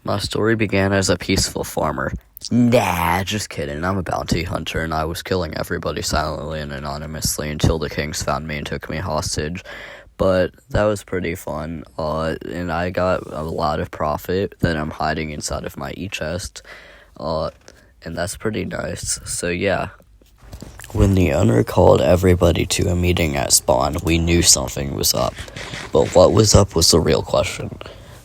My story began as a peaceful farmer. Nah, just kidding. I'm a bounty hunter, and I was killing everybody silently and anonymously until the kings found me and took me hostage. But that was pretty fun, and I got a lot of profit that I'm hiding inside of my e-chest, and that's pretty nice. So yeah. When the owner called everybody to a meeting at spawn, we knew something was up. But what was up was the real question.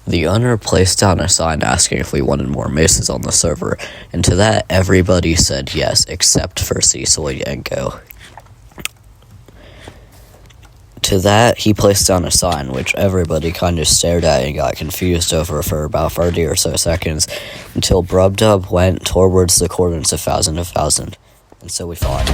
The owner placed down a sign asking if we wanted more maces on the server, and to that everybody said yes, except for Cecil Yanko. To that, he placed down a sign, which everybody kind of stared at and got confused over for about 30 or so seconds, until Brubdub went towards the coordinates 1,000, and so we fought.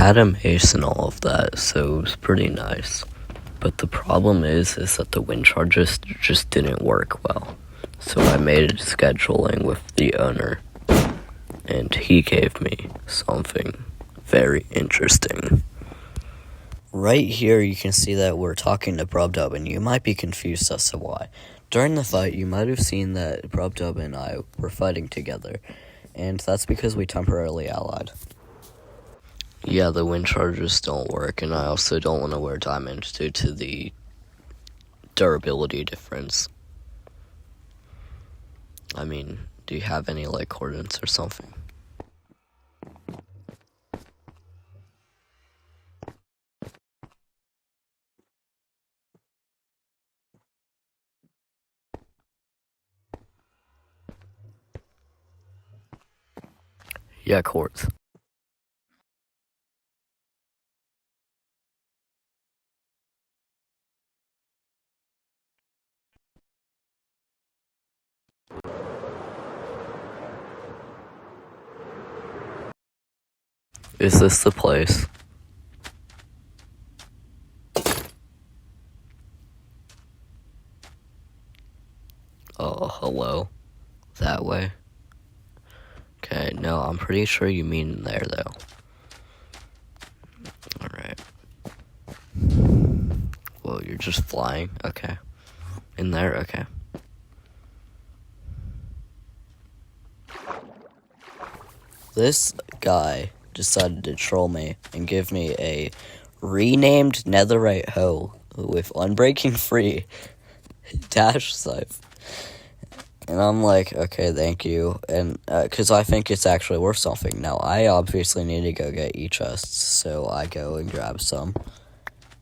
had a mace and all of that, so it was pretty nice. But the problem is that the wind charges just didn't work well. So I made scheduling with the owner, and he gave me something very interesting. Right here you can see that we're talking to Brubdub, and you might be confused as to why. During the fight, you might have seen that Brubdub and I were fighting together, and that's because we temporarily allied. Yeah, the wind charges don't work, and I also don't want to wear diamonds due to the durability difference. I mean, do you have any, like, coordinates or something? Yeah, quartz. Is this the place? Oh, hello? That way? Okay, no, I'm pretty sure you mean there, though. Alright. Whoa, you're just flying? Okay. In there? Okay. This guy decided to troll me and give me a renamed netherite hoe with unbreaking free dash scythe. And I'm like, okay, thank you. And, cause I think it's actually worth something. Now, I obviously need to go get e-chests, so I go and grab some.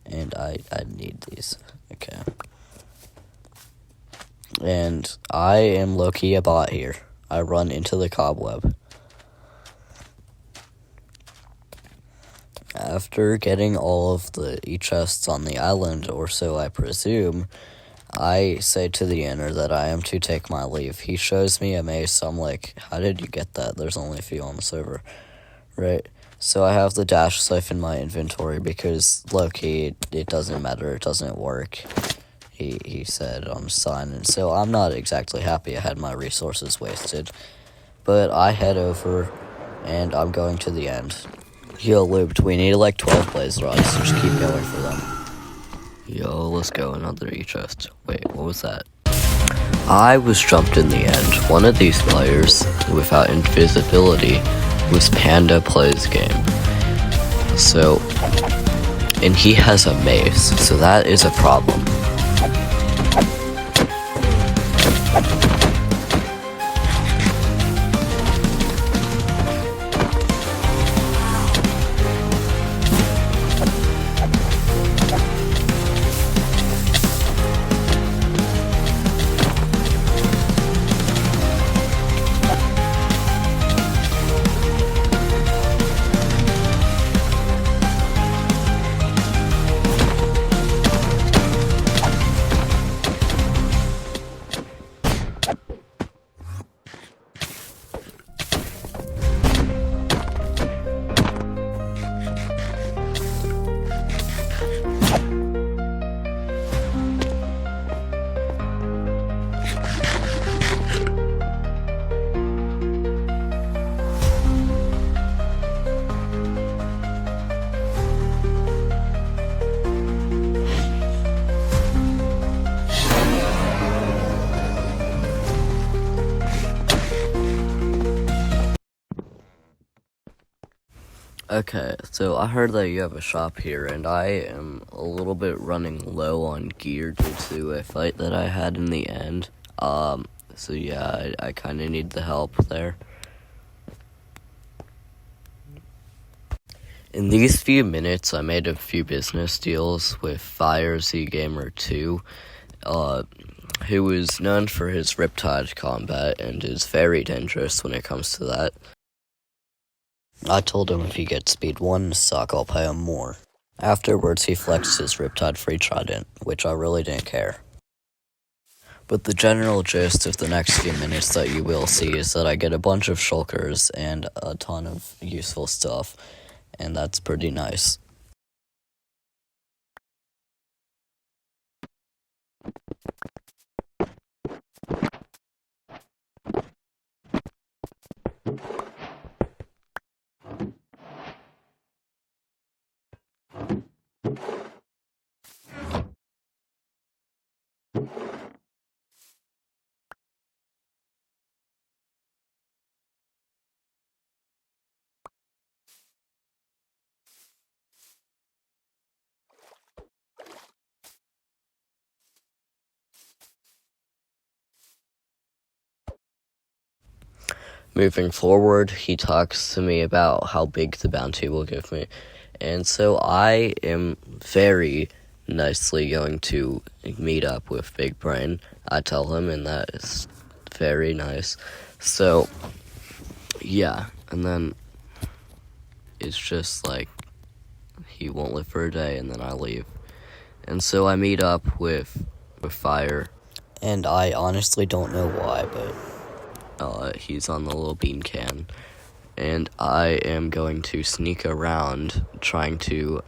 And I need these. Okay. And I am low-key a bot here. I run into the cobweb. After getting all of the e-chests on the island, or so I presume, I say to the owner that I am to take my leave. He shows me a mace. I'm like, how did you get that? There's only a few on the server. Right? So I have the dash scythe in my inventory because, low-key, it doesn't matter. It doesn't work. He said on sign. And so I'm not exactly happy I had my resources wasted. But I head over, and I'm going to the end. Yo, Looped, we need like 12 blaze rods, so just keep going for them. Yo, let's go, another e-chest. Wait, what was that? I was jumped in the end. One of these players, without invisibility, was Panda Plays Game. So, and he has a mace, so that is a problem. Okay, so I heard that you have a shop here, and I am a little bit running low on gear due to a fight that I had in the end. So yeah, I kind of need the help there. In these few minutes, I made a few business deals with Fire Z Gamer 2, who is known for his Riptide combat and is very dangerous when it comes to that. I told him if he gets speed 1 suck, I'll pay him more. Afterwards, he flexed his Riptide free trident, which I really didn't care. But the general gist of the next few minutes that you will see is that I get a bunch of shulkers and a ton of useful stuff. and that's pretty nice. Moving forward, he talks to me about how big the bounty will give me. And so I am very nicely going to meet up with Big Brain. I tell him, and that is very nice. So, yeah, and then it's just like he won't live for a day, and then I leave. And so I meet up with Fire. And I honestly don't know why, but he's on the little bean can. And I am going to sneak around trying to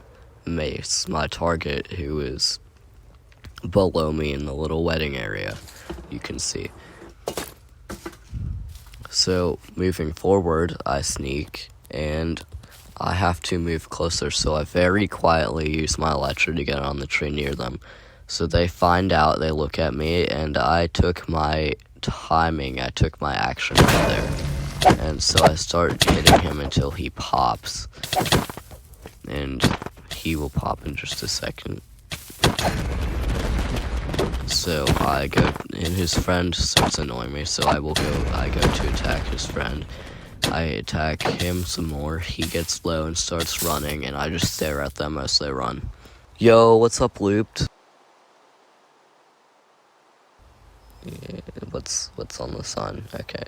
mace my target, who is below me in the little wedding area, you can see. So, moving forward, I sneak, and I have to move closer, so I very quietly use my elytra to get on the tree near them. So they find out, they look at me, and I took my timing, I took my action right there. And so I start hitting him until he pops. And he will pop in just a second. So I go, and his friend starts annoying me, so I go to attack his friend. I attack him some more, he gets low and starts running, and I just stare at them as they run. Yo, what's up, Looped? Yeah, what's on the sun? Okay.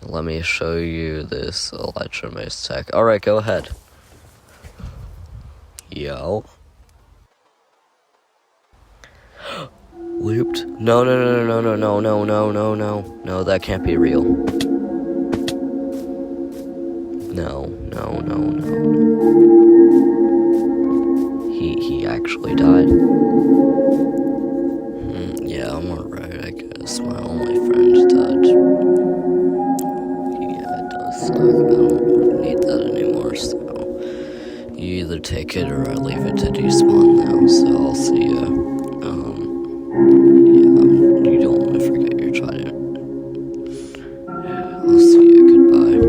Let me show you this elytra mace tech. Alright, go ahead. Yo. Looped? No, that can't be real. No. He actually died. Yeah, I'm alright, I guess. My only friend died. Yeah, it does suck. I don't need that anymore, so you either take it or I leave it to despawn now, so I'll see ya. Yeah, you don't want to forget your trident. I'll see ya, goodbye.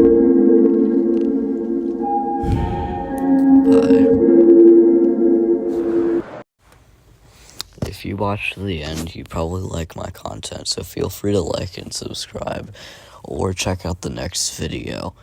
Bye. If you watch to the end, you probably like my content, so feel free to like and subscribe, or check out the next video.